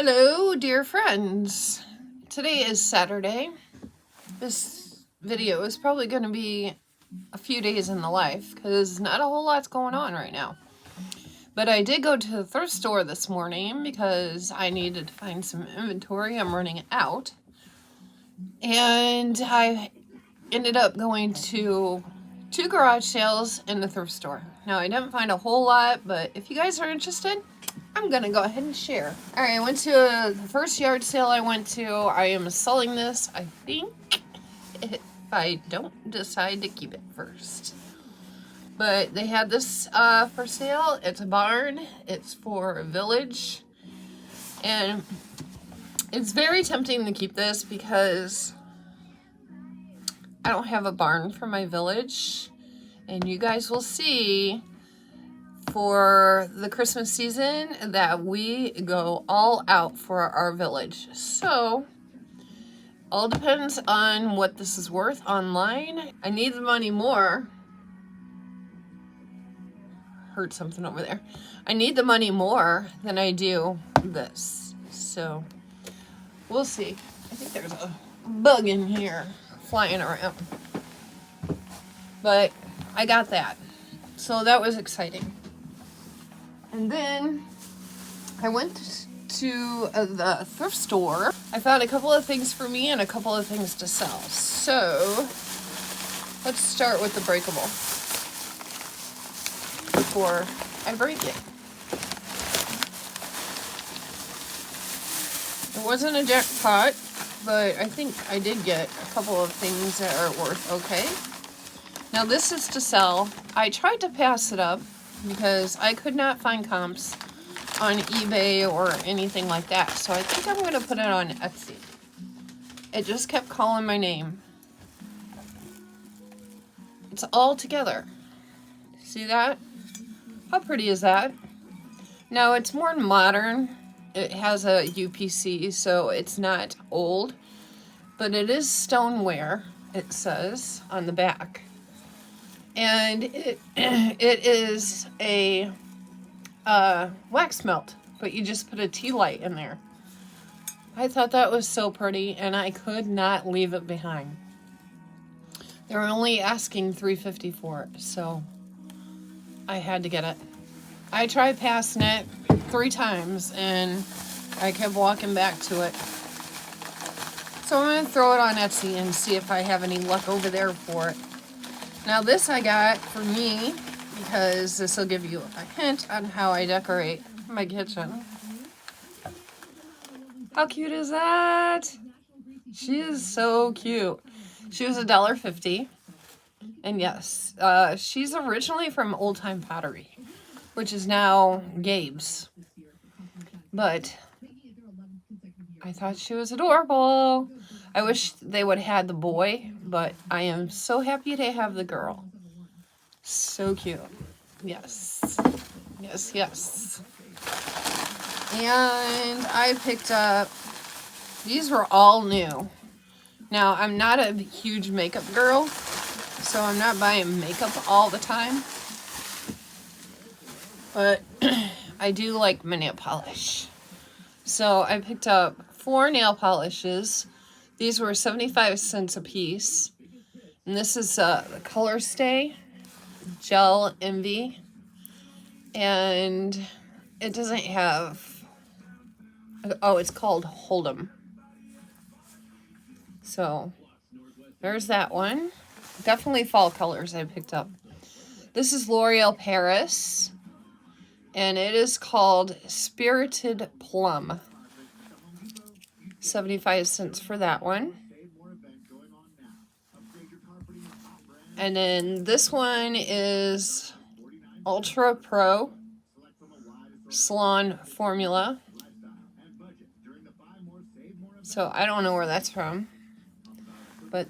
Hello, dear friends. Today is Saturday. This video is probably going to be a few days in the life because not a whole lot's going on right now. But I did go to the thrift store this morning because I needed to find some inventory. I'm running out. And I ended up going to 2 garage sales and the thrift store. Now, I didn't find a whole lot, but if you guys are interested, I'm going to go ahead and share. Alright, I went to the first yard sale I went to. I am selling this, I think, if I don't decide to keep it first. But they had this for sale. It's a barn. It's for a village. And it's very tempting to keep this because I don't have a barn for my village. And you guys will see for the Christmas season that we go all out for our village. So, all depends on what this is worth online. I need the money more. Heard something over there. I need the money more than I do this. So, we'll see. I think there's a bug in here flying around. But I got that. So that was exciting. And then I went to the thrift store. I found a couple of things for me and a couple of things to sell. So let's start with the breakable before I break it. It wasn't a jackpot, but I think I did get a couple of things that are worth okay. Now this is to sell. I tried to pass it up because I could not find comps on eBay or anything like that. So I think I'm going to put it on Etsy. It just kept calling my name. It's all together. See that? How pretty is that? Now it's more modern. It has a UPC, so it's not old. But it is stoneware, it says on the back. And it is a wax melt, but you just put a tea light in there. I thought that was so pretty, and I could not leave it behind. They were only asking $3.50 for it, so I had to get it. I tried passing it 3 times, and I kept walking back to it. So I'm going to throw it on Etsy and see if I have any luck over there for it. Now this I got for me because this will give you a hint on how I decorate my kitchen. How cute is that? She is so cute. She was $1.50. And yes, she's originally from Old Time Pottery, which is now Gabe's. But I thought she was adorable. I wish they would have had the boy, but I am so happy to have the girl. So cute. Yes. Yes, yes. And I picked up, these were all new. Now, I'm not a huge makeup girl, so I'm not buying makeup all the time. But I do like my nail polish. So I picked up 4 nail polishes. These were 75 cents a piece. And this is the Color Stay Gel Envy. And it doesn't have... Oh, it's called Hold'em. So, there's that one. Definitely fall colors I picked up. This is L'Oreal Paris. And it is called Spirited Plum. 75 cents for that one. And then this one is Ultra Pro Salon Formula. So I don't know where that's from. But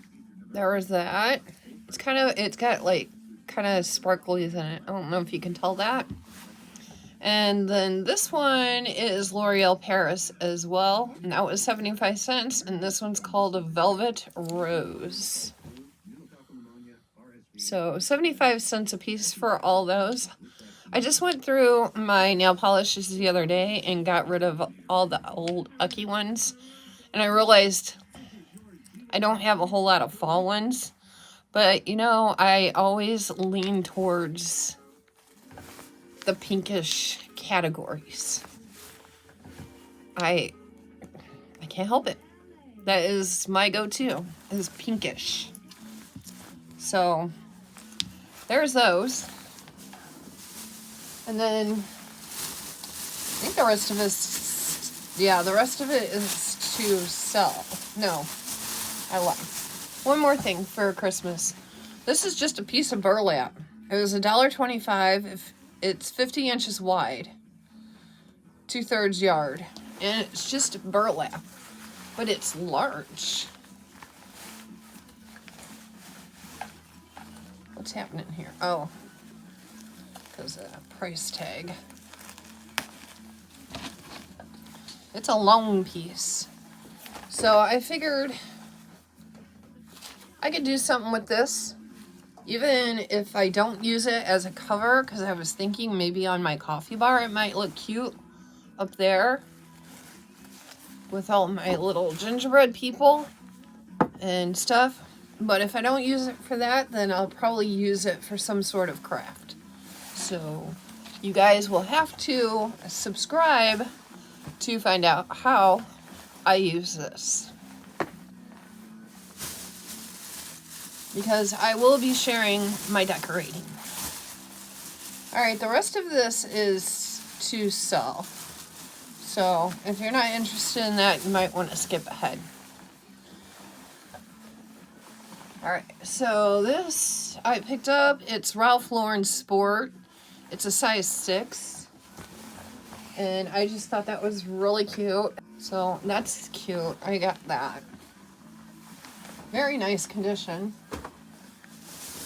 there was that. It's got like kind of sparklies in it. I don't know if you can tell that. And then this one is L'Oreal Paris as well. And that was 75 cents. And this one's called a Velvet Rose. So 75 cents a piece for all those. I just went through my nail polishes the other day and got rid of all the old ucky ones. And I realized I don't have a whole lot of fall ones. But, you know, I always lean towards the pinkish categories. I can't help it. That is my go-to, is pinkish. So, there's those. And then, I think the rest of the rest of it is to sell. No, I lied. One more thing for Christmas. This is just a piece of burlap. It was $1.25. If it's 50 inches wide, 2/3 yard, and it's just burlap, but it's large. What's happening here? Oh, because of the price tag. It's a long piece. So I figured I could do something with this, even if I don't use it as a cover, because I was thinking maybe on my coffee bar it might look cute up there with all my little gingerbread people and stuff. But if I don't use it for that, then I'll probably use it for some sort of craft. So you guys will have to subscribe to find out how I use this, because I will be sharing my decorating. Alright, the rest of this is to sell. So if you're not interested in that, you might want to skip ahead. Alright, so this I picked up. It's Ralph Lauren Sport. It's a size 6. And I just thought that was really cute. So that's cute. I got that. Very nice condition.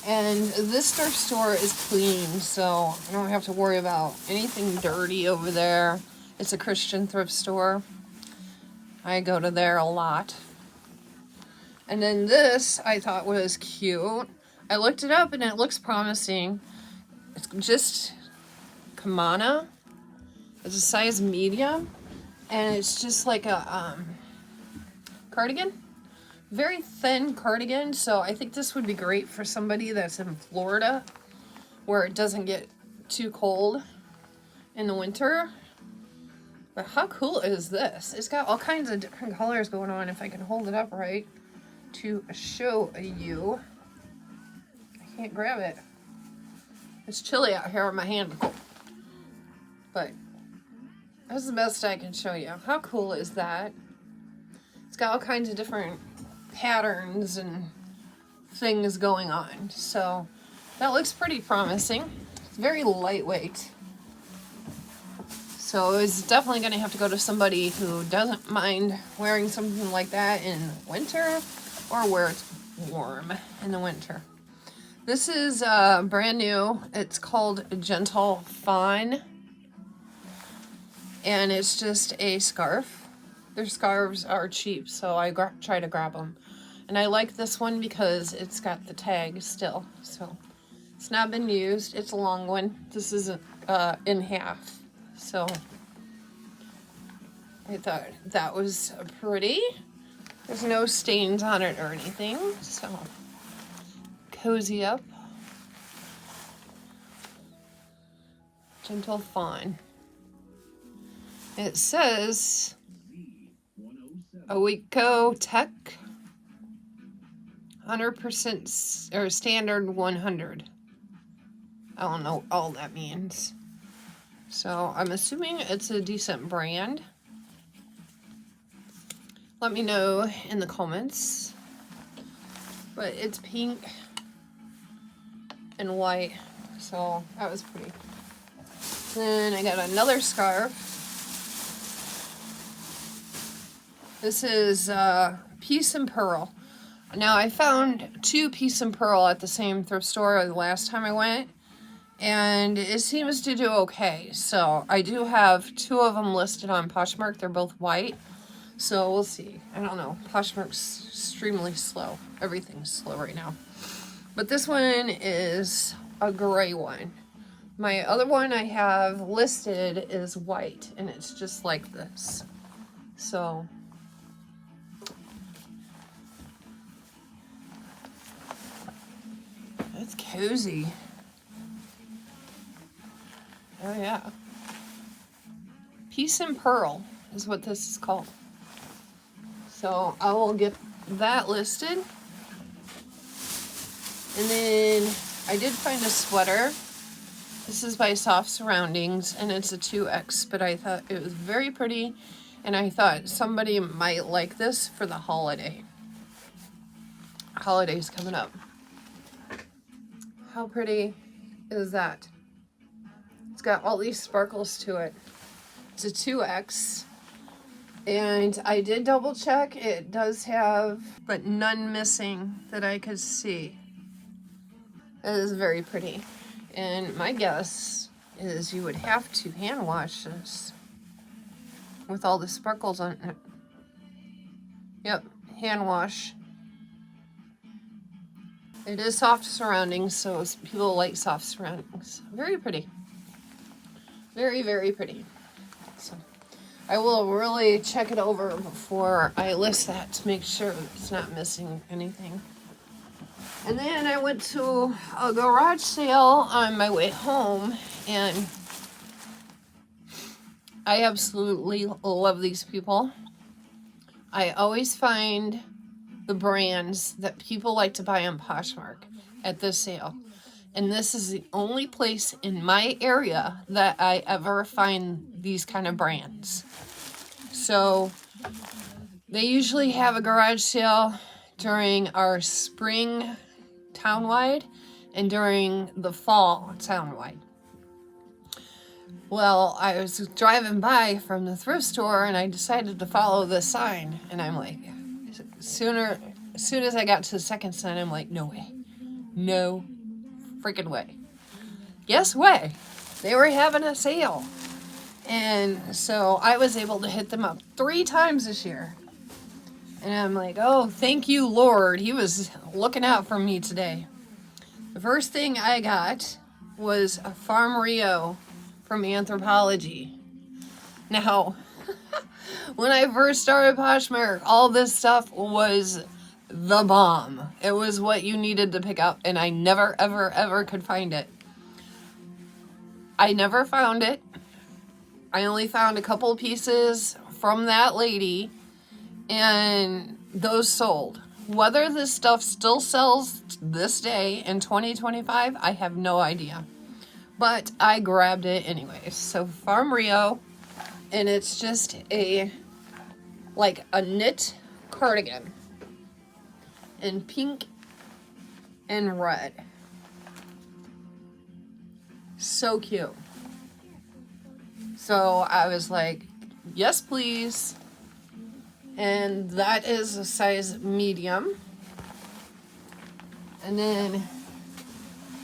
And this thrift store is clean, so I don't have to worry about anything dirty over there. It's a Christian thrift store. I go to there a lot. And then this I thought was cute. I looked it up and it looks promising. It's just Kamana. It's a size medium. And it's just like a cardigan. Very thin cardigan. So I think this would be great for somebody that's in Florida, where it doesn't get too cold in the winter. But how cool is this? It's got all kinds of different colors going on. If I can hold it up right to show you. I can't grab it. It's chilly out here on my hand. But that's the best I can show you. How cool is that? It's got all kinds of different patterns and things going on. So that looks pretty promising. It's very lightweight. So it's definitely going to have to go to somebody who doesn't mind wearing something like that in winter, or where it's warm in the winter. This is brand new. It's called Gentle Fawn. And it's just a scarf. Their scarves are cheap, so I try to grab them. And I like this one because it's got the tag still. So it's not been used. It's a long one. This isn't in half. So I thought that was pretty. There's no stains on it or anything. So cozy up. Gentle Fawn. It says Oiko Tech 100% or standard 100. I don't know what all that means. So I'm assuming it's a decent brand. Let me know in the comments. But it's pink and white, so that was pretty. Then I got another scarf. This is Peace and Pearl. Now I found 2 Peace and Pearl at the same thrift store the last time I went, and it seems to do okay. So I do have 2 of them listed on Poshmark. They're both white. So we'll see. I don't know. Poshmark's extremely slow. Everything's slow right now. But this one is a gray one. My other one I have listed is white, and it's just like this. So it's cozy. Oh yeah. Peace and Pearl is what this is called. So I will get that listed. And then I did find a sweater. This is by Soft Surroundings, and it's a 2X, but I thought it was very pretty, and I thought somebody might like this for the holiday. Holiday's coming up. How pretty is that? It's got all these sparkles to it. It's a 2X, and I did double check. It does have, but none missing that I could see. It is very pretty. And my guess is you would have to hand wash this with all the sparkles on it. Yep, hand wash. It is Soft Surroundings, so people like soft surroundings. Very pretty. Very, very pretty. So I will really check it over before I list that to make sure it's not missing anything. And then I went to a garage sale on my way home, and I absolutely love these people. I always find the brands that people like to buy on Poshmark at this sale. And this is the only place in my area that I ever find these kind of brands. So they usually have a garage sale during our spring townwide and during the fall townwide. Well, I was driving by from the thrift store and I decided to follow this sign, and I'm like, as soon as I got to the second sign, I'm like, no way. No freaking way. Guess what? They were having a sale. And so I was able to hit them up 3 times this year. And I'm like, oh, thank you, Lord. He was looking out for me today. The first thing I got was a Farm Rio from Anthropology. Now, when I first started Poshmark, all this stuff was the bomb. It was what you needed to pick up, and I never, ever, ever could find it. I never found it. I only found a couple pieces from that lady, and those sold. Whether this stuff still sells this day in 2025, I have no idea. But I grabbed it anyways. So Farm Rio, and it's just like a knit cardigan in pink and red. So cute. So I was like, yes, please. And that is a size medium. And then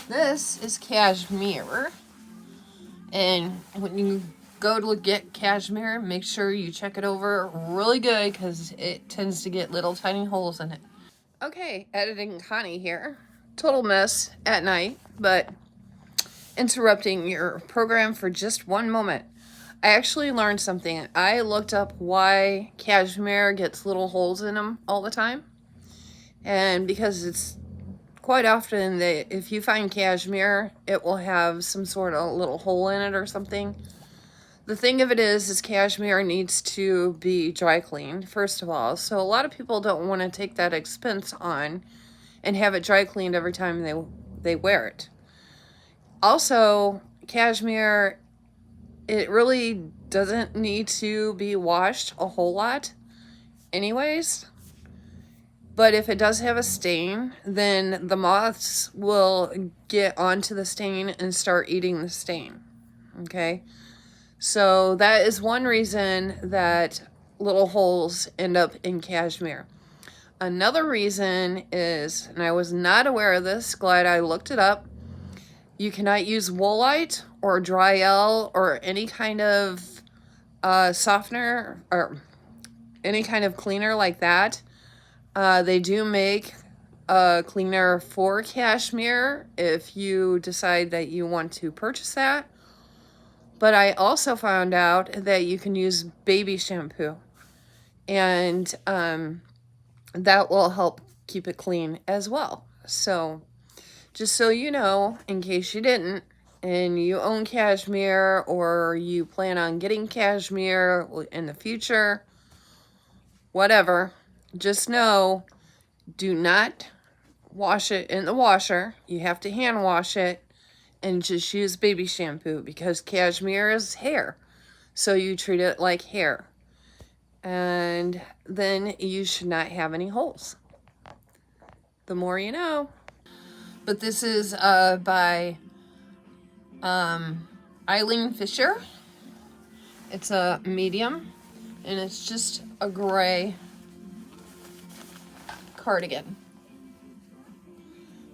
this is cashmere. And when you go to get cashmere, make sure you check it over really good because it tends to get little tiny holes in it. Okay, editing Connie here. Total mess at night, but interrupting your program for just one moment. I actually learned something. I looked up why cashmere gets little holes in them all the time. And because it's quite often that if you find cashmere, it will have some sort of little hole in it or something. The thing of it is cashmere needs to be dry cleaned, first of all. So a lot of people don't want to take that expense on and have it dry cleaned every time they wear it. Also, cashmere, it really doesn't need to be washed a whole lot anyways. But if it does have a stain, then the moths will get onto the stain and start eating the stain. Okay? So that is one reason that little holes end up in cashmere. Another reason is, and I was not aware of this, glad I looked it up, you cannot use woolite or Dry-L or any kind of softener or any kind of cleaner like that. They do make a cleaner for cashmere if you decide that you want to purchase that. But I also found out that you can use baby shampoo, and that will help keep it clean as well. So just so you know, in case you didn't, and you own cashmere or you plan on getting cashmere in the future, whatever, just know, do not wash it in the washer. You have to hand wash it, and just use baby shampoo, because cashmere is hair. So you treat it like hair. And then you should not have any holes. The more you know. But this is by Eileen Fisher. It's a medium, and it's just a gray cardigan.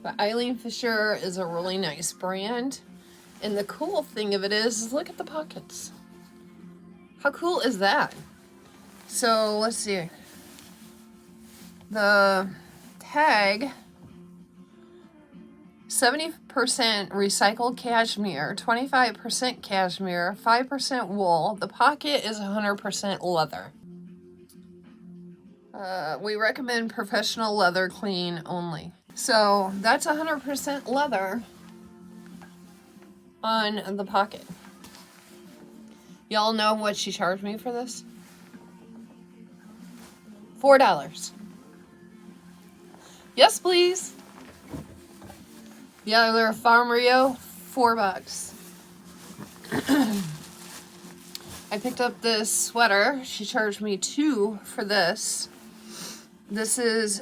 But Eileen Fisher is a really nice brand. And the cool thing of it is look at the pockets. How cool is that? So let's see. The tag, 70% recycled cashmere, 25% cashmere, 5% wool. The pocket is 100% leather. We recommend professional leather clean only. So that's 100% leather on the pocket. Y'all know what she charged me for this? $4. Yes, please. The other Farm Rio, $4. I picked up this sweater. She charged me $2 for this. This is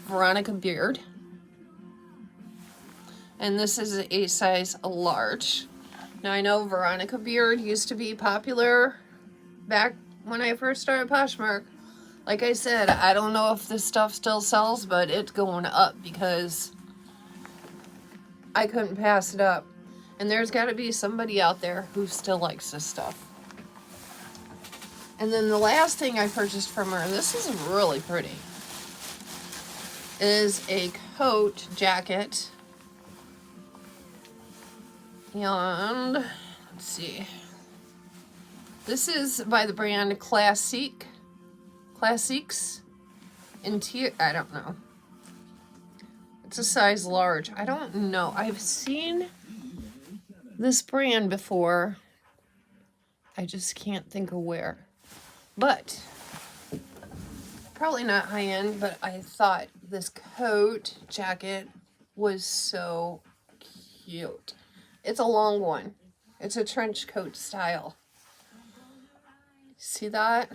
Veronica Beard. And this is a size large. Now I know Veronica Beard used to be popular back when I first started Poshmark. Like I said, I don't know if this stuff still sells, but it's going up because I couldn't pass it up. And there's got to be somebody out there who still likes this stuff. And then the last thing I purchased from her, and this is really pretty, is a coat jacket. And let's see. This is by the brand Classiques. I don't know. It's a size large. I don't know. I've seen this brand before. I just can't think of where. But probably not high end, but I thought this coat jacket was so cute. It's a long one. It's a trench coat style. See that?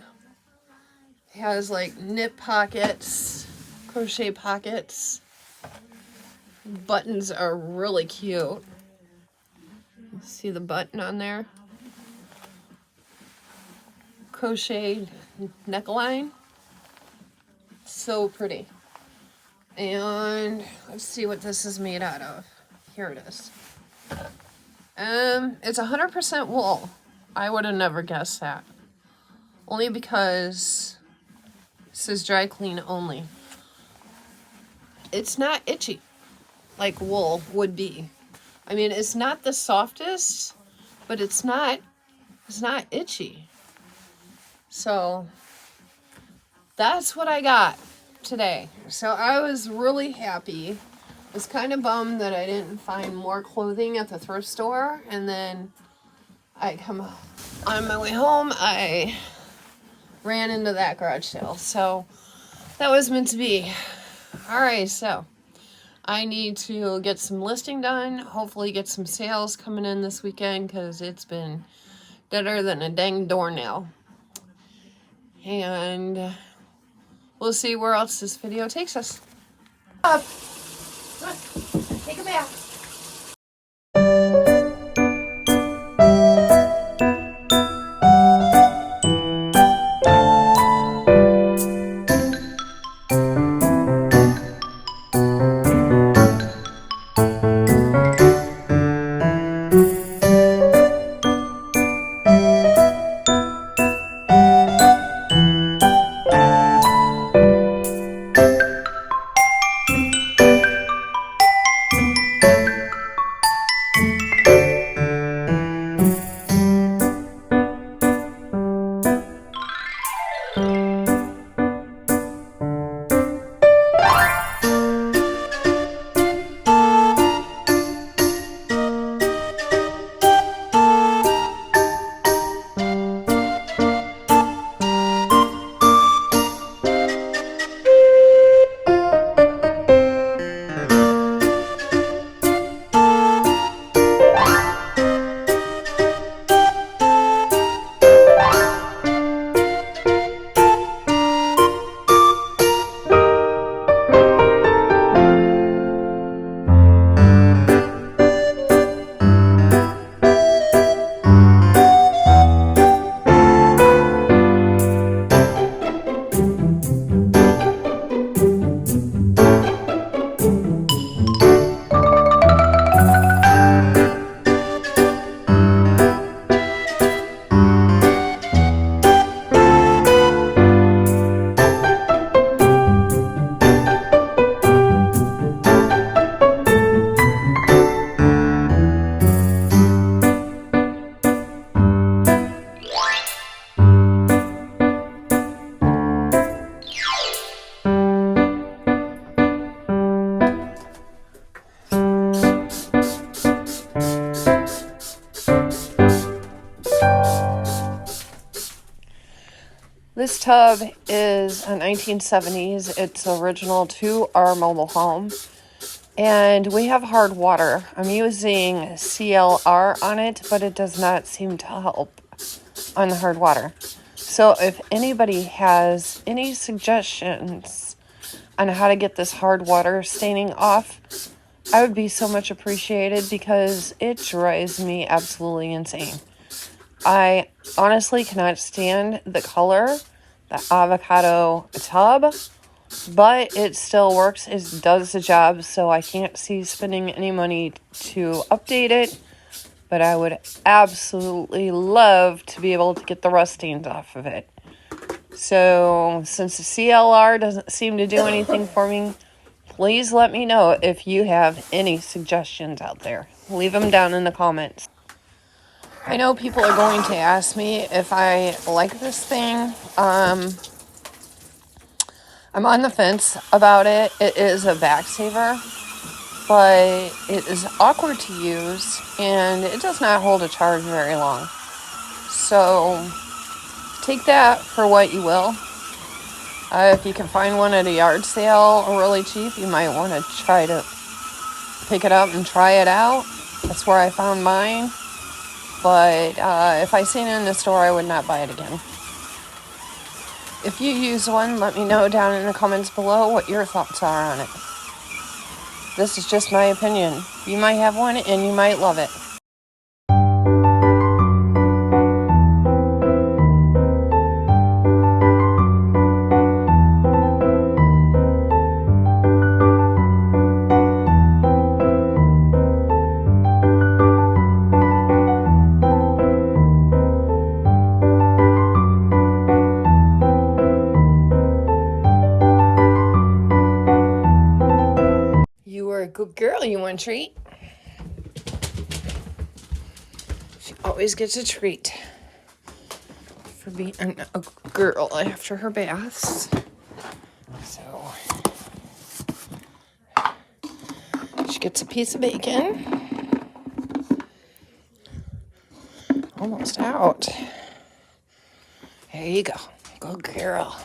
It has like knit pockets, crochet pockets. Buttons are really cute. See the button on there? Crocheted neckline. So pretty. And let's see what this is made out of. Here it is. It's 100% wool. I would have never guessed that. Only because it says dry clean only. It's not itchy like wool would be. I mean, it's not the softest, but it's not itchy. So that's what I got today. So I was really happy. I was kind of bummed that I didn't find more clothing at the thrift store, and then on my way home, I ran into that garage sale. So that was meant to be. All right, so I need to get some listing done. Hopefully get some sales coming in this weekend, because it's been deader than a dang doornail. And we'll see where else this video takes us. Up. Take a bath. tub is a 1970s. It's original to our mobile home. And we have hard water. I'm using CLR on it, but it does not seem to help on the hard water. So if anybody has any suggestions on how to get this hard water staining off, I would be so much appreciated because it drives me absolutely insane. I honestly cannot stand the color, the avocado tub, but it still works. It does the job, so I can't see spending any money to update it. But I would absolutely love to be able to get the rust stains off of it. So, since the CLR doesn't seem to do anything for me, please let me know if you have any suggestions out there. Leave them down in the comments. I know people are going to ask me if I like this thing. I'm on the fence about it. It is a back saver, but it is awkward to use, and it does not hold a charge very long. So, take that for what you will. If you can find one at a yard sale really cheap, you might want to try to pick it up and try it out. That's where I found mine. But if I seen it in the store, I would not buy it again. If you use one, let me know down in the comments below what your thoughts are on it. This is just my opinion. You might have one and you might love it. Good girl, you want a treat? She always gets a treat for being a girl after her baths. So she gets a piece of bacon. Almost out. There you go. Good girl.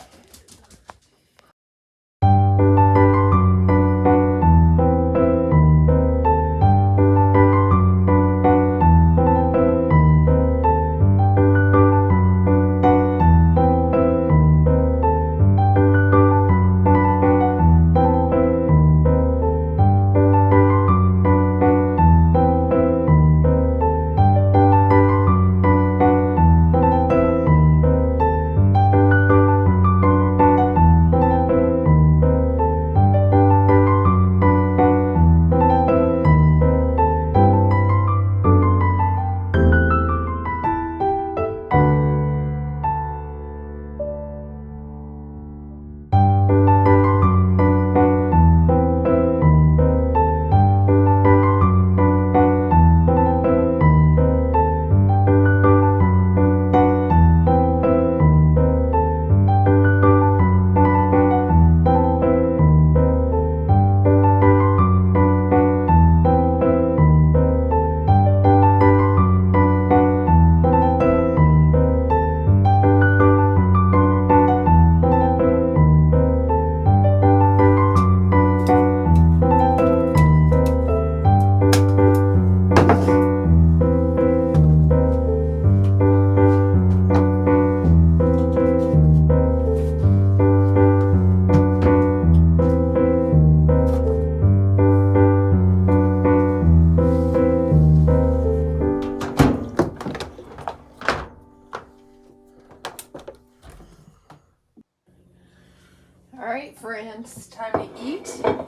Alright friends, time to eat. I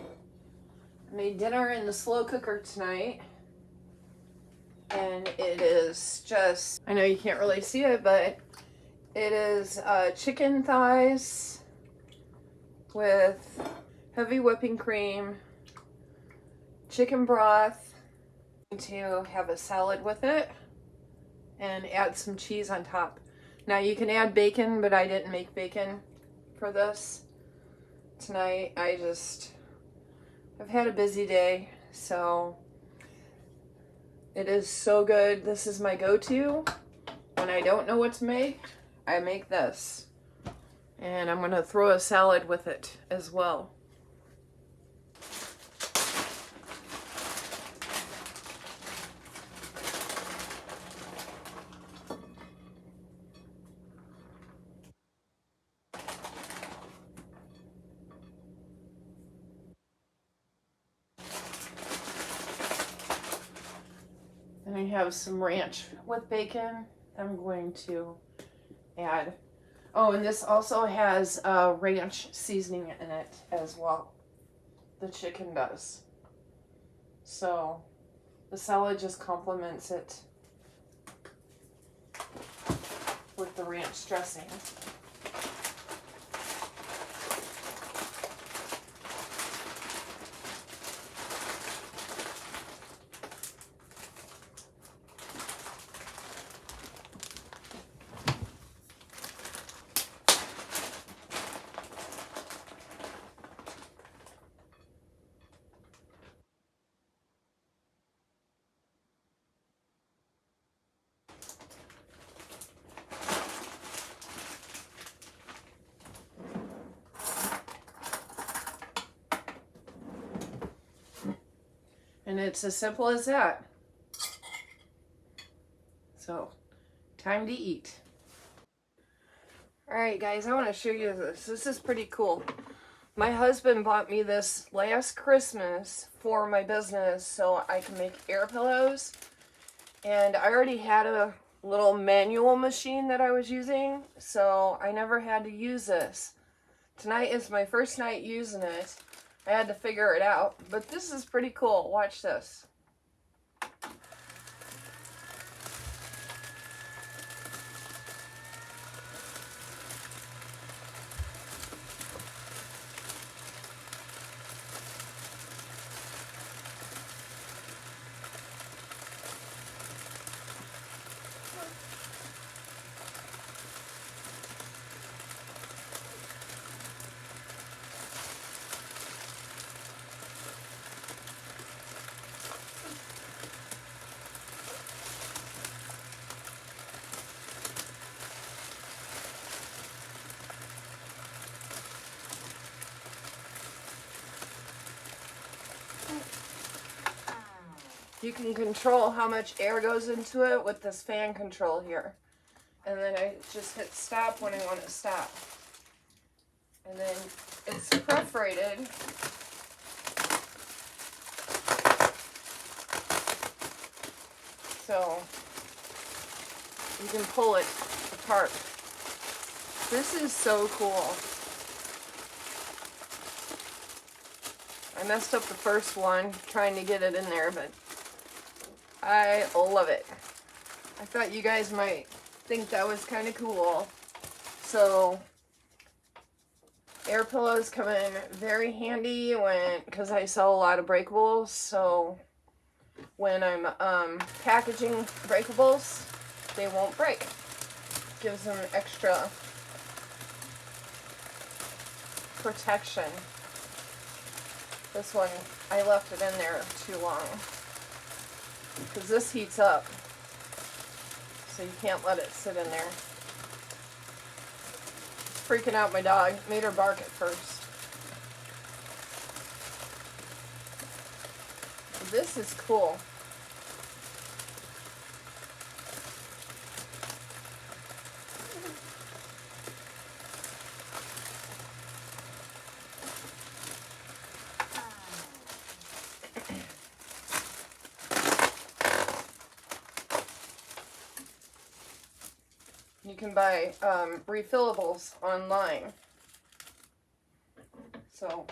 made dinner in the slow cooker tonight. And it is just, I know you can't really see it, but it is chicken thighs with heavy whipping cream, chicken broth, to have a salad with it, and add some cheese on top. Now you can add bacon, but I didn't make bacon for this tonight. I've had a busy day, so it is so good. This is my go-to. When I don't know what to make, I make this. And I'm going to throw a salad with it as well. And I have some ranch with bacon I'm going to add. Oh, and this also has ranch seasoning in it as well. The chicken does. So the salad just complements it with the ranch dressing. And it's as simple as that. So, time to eat. Alright guys, I want to show you this. This is pretty cool. My husband bought me this last Christmas for my business so I can make air pillows. And I already had a little manual machine that I was using, so I never had to use this. Tonight is my first night using it. I had to figure it out, but this is pretty cool. Watch this. You can control how much air goes into it with this fan control here. And then I just hit stop when I want to stop. And then it's perforated. So you can pull it apart. This is so cool. I messed up the first one trying to get it in there, but I love it. I thought you guys might think that was kind of cool. So air pillows come in very handy because I sell a lot of breakables. So when I'm packaging breakables, they won't break. Gives them extra protection. This one, I left it in there too long because this heats up, so you can't let it sit in there. It's freaking out my dog. Made her bark at first. This is cool. You can buy refillables online. So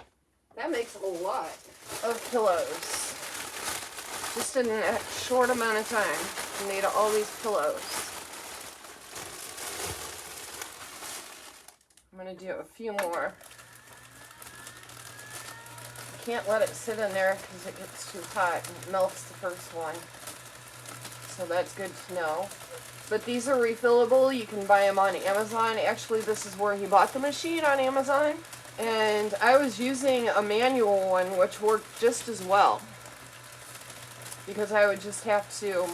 that makes a lot of pillows. Just in a short amount of time, you made all these pillows. I'm going to do a few more. You can't let it sit in there because it gets too hot and it melts the first one. So that's good to know. But these are refillable. You can buy them on Amazon. Actually, this is where he bought the machine, on Amazon. And I was using a manual one, which worked just as well. Because I would just have to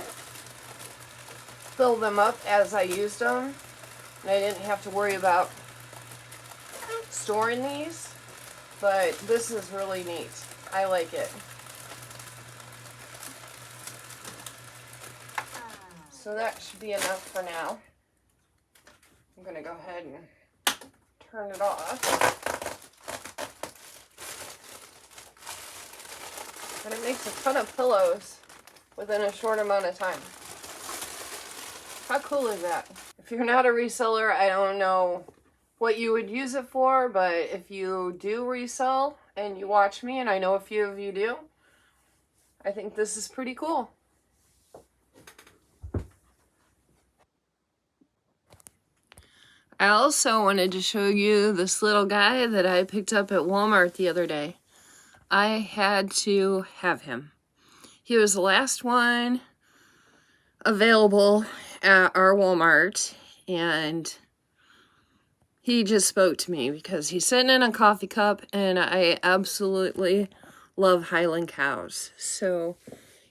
fill them up as I used them. And I didn't have to worry about storing these, but this is really neat. I like it. So that should be enough for now. I'm gonna go ahead and turn it off. And it makes a ton of pillows within a short amount of time. How cool is that? If you're not a reseller, I don't know what you would use it for, but if you do resell and you watch me, and I know a few of you do, I think this is pretty cool. I also wanted to show you this little guy that I picked up at Walmart the other day. I had to have him. He was the last one available at our Walmart, and he just spoke to me because he's sitting in a coffee cup, and I absolutely love Highland cows. So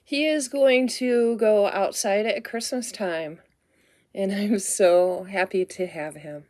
he is going to go outside at Christmas time, and I'm so happy to have him.